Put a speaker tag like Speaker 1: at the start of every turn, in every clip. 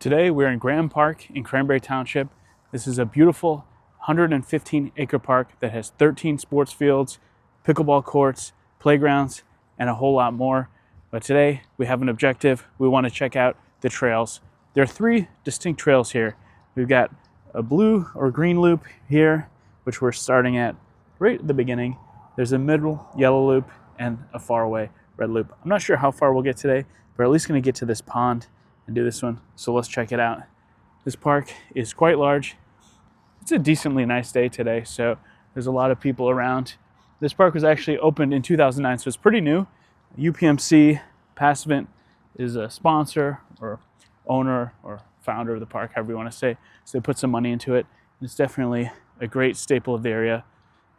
Speaker 1: Today we're in Graham Park in Cranberry Township. This is a beautiful 115-acre park that has 13 sports fields, pickleball courts, playgrounds, and a whole lot more. But today we have an objective. We want to check out the trails. There are three distinct trails here. We've got a blue or green loop here, which we're starting at right at the beginning. There's a middle yellow loop and a far away red loop. I'm not sure how far we'll get today, but we're at least going to get to this pond and do this one. So let's check it out. This park is quite large. It's a decently nice day today, so there's a lot of people around. This park was actually opened in 2009, so it's pretty new. UPMC Passivant is a sponsor or owner or founder of the park, however you want to say. So they put some money into it. It's definitely a great staple of the area.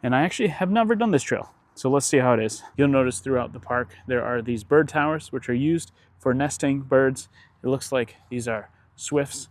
Speaker 1: And I actually have never done this trail, so let's see how it is. You'll notice throughout the park there are these bird towers, which are used for nesting birds. It looks like these are swifts,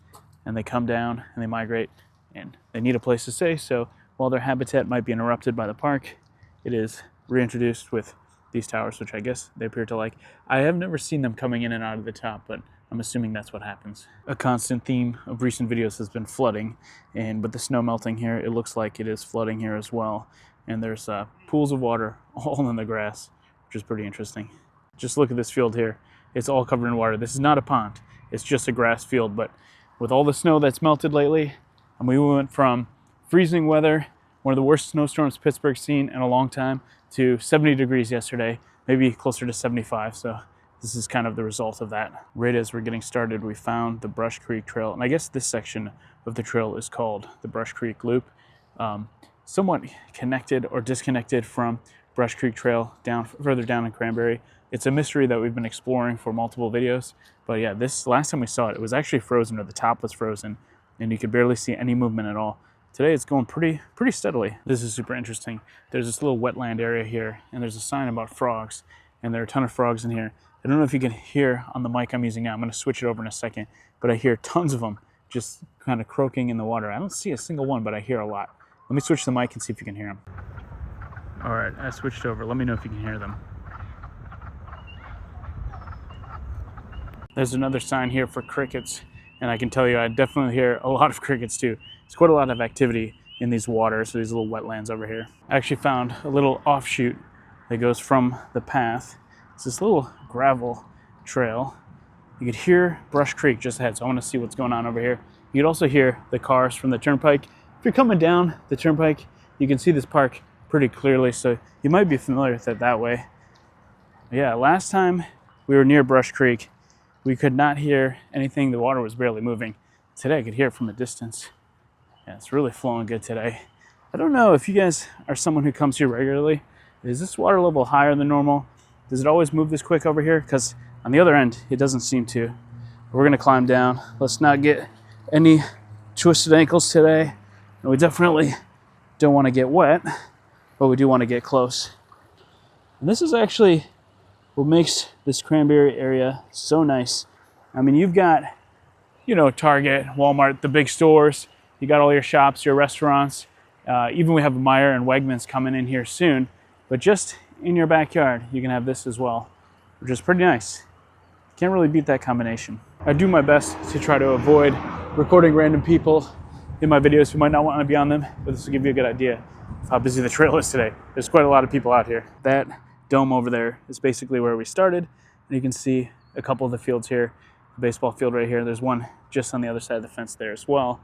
Speaker 1: and they come down and they migrate, and they need a place to stay. So while their habitat might be interrupted by the park, it is reintroduced with these towers, which I guess they appear to like. I have never seen them coming in and out of the top, but I'm assuming that's what happens. A constant theme of recent videos has been flooding, and with the snow melting here, it looks like it is flooding here as well. And there's pools of water all in the grass, which is pretty interesting. Just look at this field here. It's all covered in water. This is not a pond. It's just a grass field, but with all the snow that's melted lately, and we went from freezing weather, one of the worst snowstorms Pittsburgh's seen in a long time, to 70 degrees yesterday, maybe closer to 75. So this is kind of the result of that. Right as we're getting started, we found the Brush Creek Trail, and I guess this section of the trail is called the Brush Creek Loop. Somewhat connected or disconnected from Brush Creek Trail further down in Cranberry. It's a mystery that we've been exploring for multiple videos. But yeah, this last time we saw it, it was actually frozen, or the top was frozen, and you could barely see any movement at all. Today it's going pretty steadily. This is super interesting. There's this little wetland area here, and there's a sign about frogs, and there are a ton of frogs in here. I don't know if you can hear on the mic I'm using now. I'm going to switch it over in a second, but I hear tons of them just kind of croaking in the water. I don't see a single one, but I hear a lot. Let me switch the mic and see if you can hear them. All right, I switched over. Let me know if you can hear them. There's another sign here for crickets, and I can tell you I definitely hear a lot of crickets too. There's quite a lot of activity in these waters, these little wetlands over here. I actually found a little offshoot that goes from the path. It's this little gravel trail. You could hear Brush Creek just ahead, so I want to see what's going on over here. You could also hear the cars from the turnpike. If you're coming down the turnpike, you can see this park pretty clearly, so you might be familiar with it that way. But yeah, last time we were near Brush Creek, we could not hear anything. The water was barely moving. Today I could hear it from a distance. Yeah, it's really flowing good today. I don't know if you guys are someone who comes here regularly. Is this water level higher than normal? Does it always move this quick over here? Because on the other end, it doesn't seem to. We're gonna climb down. Let's not get any twisted ankles today. And we definitely don't want to get wet, but we do want to get close. And this is actually what makes this Cranberry area so nice. I mean, you've got, Target, Walmart, the big stores. You got all your shops, your restaurants. Even we have Meijer and Wegmans coming in here soon. But just in your backyard, you can have this as well, which is pretty nice. Can't really beat that combination. I do my best to try to avoid recording random people in my videos who might not want to be on them, but this will give you a good idea of how busy the trail is today. There's quite a lot of people out here. That dome over there is basically where we started, and you can see a couple of the fields here. The baseball field right here. There's one just on the other side of the fence there as well,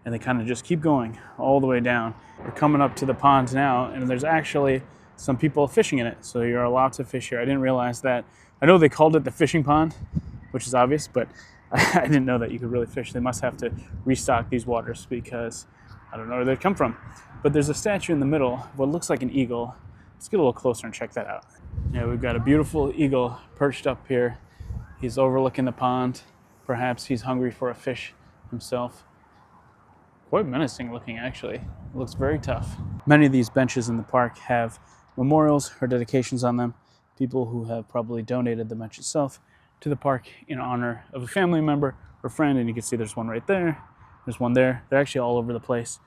Speaker 1: and they kind of just keep going all the way down. We're coming up to the pond now, and there's actually some people fishing in it, so you're allowed to fish here. I didn't realize that. I know they called it the fishing pond, which is obvious, but I didn't know that you could really fish. They must have to restock these waters because I don't know where they come from. But there's a statue in the middle of what looks like an eagle. Let's get a little closer and check that out. Yeah, we've got a beautiful eagle perched up here. He's overlooking the pond. Perhaps he's hungry for a fish himself. Quite menacing looking, actually. It looks very tough. Many of these benches in the park have memorials or dedications on them. People who have probably donated the bench itself to the park in honor of a family member or friend, and you can see there's one right there, there's one there. They're actually all over the place.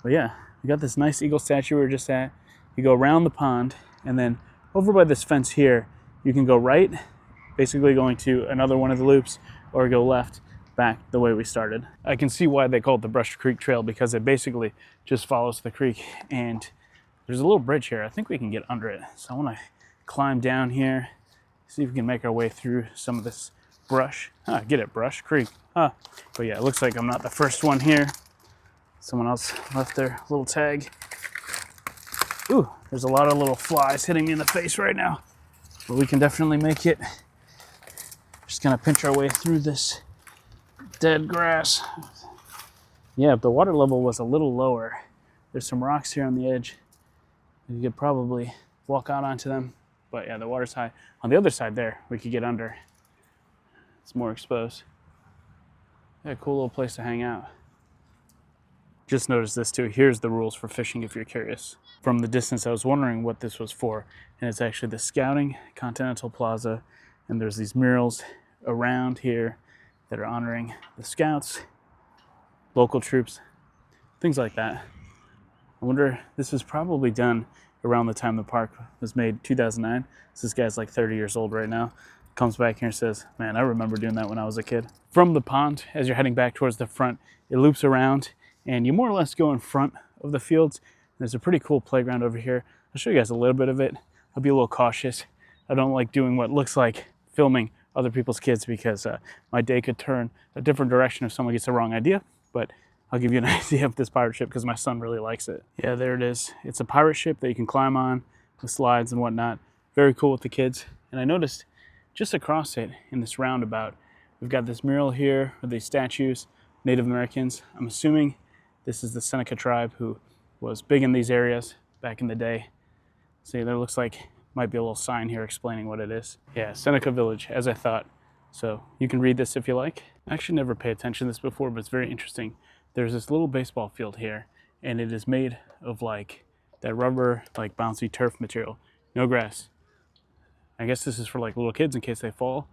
Speaker 1: But yeah, we got this nice eagle statue we were just at. You go around the pond, and then over by this fence here, you can go right, basically going to another one of the loops, or go left back the way we started. I can see why they call it the Brush Creek Trail, because it basically just follows the creek, and there's a little bridge here. I think we can get under it. So I want to climb down here, see if we can make our way through some of this brush. Get it, Brush Creek. But yeah, it looks like I'm not the first one here. Someone else left their little tag. Ooh, there's a lot of little flies hitting me in the face right now, but we can definitely make it. Just gonna pinch our way through this dead grass. Yeah, if the water level was a little lower, there's some rocks here on the edge. You could probably walk out onto them, but yeah, the water's high. On the other side there, we could get under. It's more exposed. Yeah, cool little place to hang out. Just noticed this too. Here's the rules for fishing if you're curious. From the distance, I was wondering what this was for, and it's actually the Scouting Continental Plaza, and there's these murals around here that are honoring the Scouts, local troops, things like that. I wonder, this was probably done around the time the park was made, 2009. So this guy's like 30 years old right now. Comes back here and says, man, I remember doing that when I was a kid. From the pond, as you're heading back towards the front, it loops around and you more or less go in front of the fields. There's a pretty cool playground over here. I'll show you guys a little bit of it. I'll be a little cautious. I don't like doing what looks like filming other people's kids, because my day could turn a different direction if someone gets the wrong idea. But I'll give you an idea of this pirate ship because my son really likes it. Yeah, there it is. It's a pirate ship that you can climb on with slides and whatnot. Very cool with the kids. And I noticed just across it in this roundabout, we've got this mural here with these statues, Native Americans. I'm assuming this is the Seneca tribe who was big in these areas back in the day. See, there looks like might be a little sign here explaining what it is. Yeah, Seneca Village, as I thought. So you can read this if you like. I actually never paid attention to this before, but it's very interesting. There's this little baseball field here, and it is made of like that rubber, like bouncy turf material. No grass. I guess this is for like little kids in case they fall.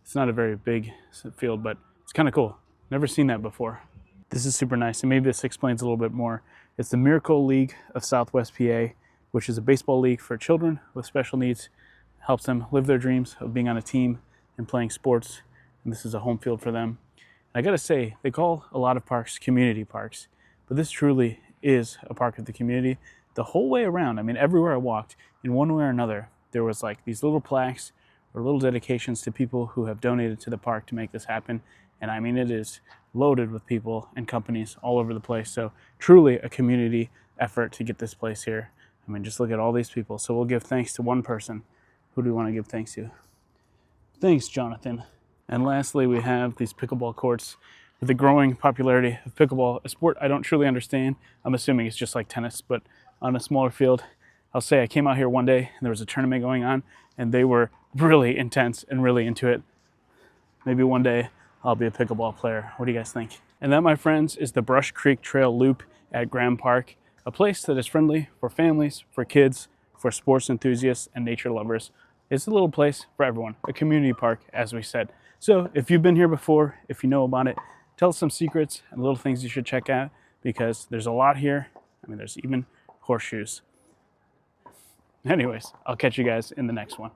Speaker 1: It's not a very big field, but it's kind of cool. Never seen that before. This is super nice, and maybe this explains a little bit more. It's the Miracle League of Southwest PA, which is a baseball league for children with special needs. Helps them live their dreams of being on a team and playing sports, and this is a home field for them. I gotta say, they call a lot of parks community parks, but this truly is a park of the community. The whole way around, I mean, everywhere I walked, in one way or another, there was like these little plaques or little dedications to people who have donated to the park to make this happen. And I mean, it is loaded with people and companies all over the place. So truly a community effort to get this place here. I mean, just look at all these people. So we'll give thanks to one person. Who do we want to give thanks to? Thanks, Jonathan. And lastly, we have these pickleball courts. With the growing popularity of pickleball, a sport I don't truly understand. I'm assuming it's just like tennis, but on a smaller field. I'll say I came out here one day and there was a tournament going on, and they were really intense and really into it. Maybe one day I'll be a pickleball player. What do you guys think? And that, my friends, is the Brush Creek Trail Loop at Graham Park, a place that is friendly for families, for kids, for sports enthusiasts, and nature lovers. It's a little place for everyone, a community park, as we said. So if you've been here before, if you know about it, tell us some secrets and little things you should check out, because there's a lot here. I mean, there's even horseshoes. Anyways, I'll catch you guys in the next one.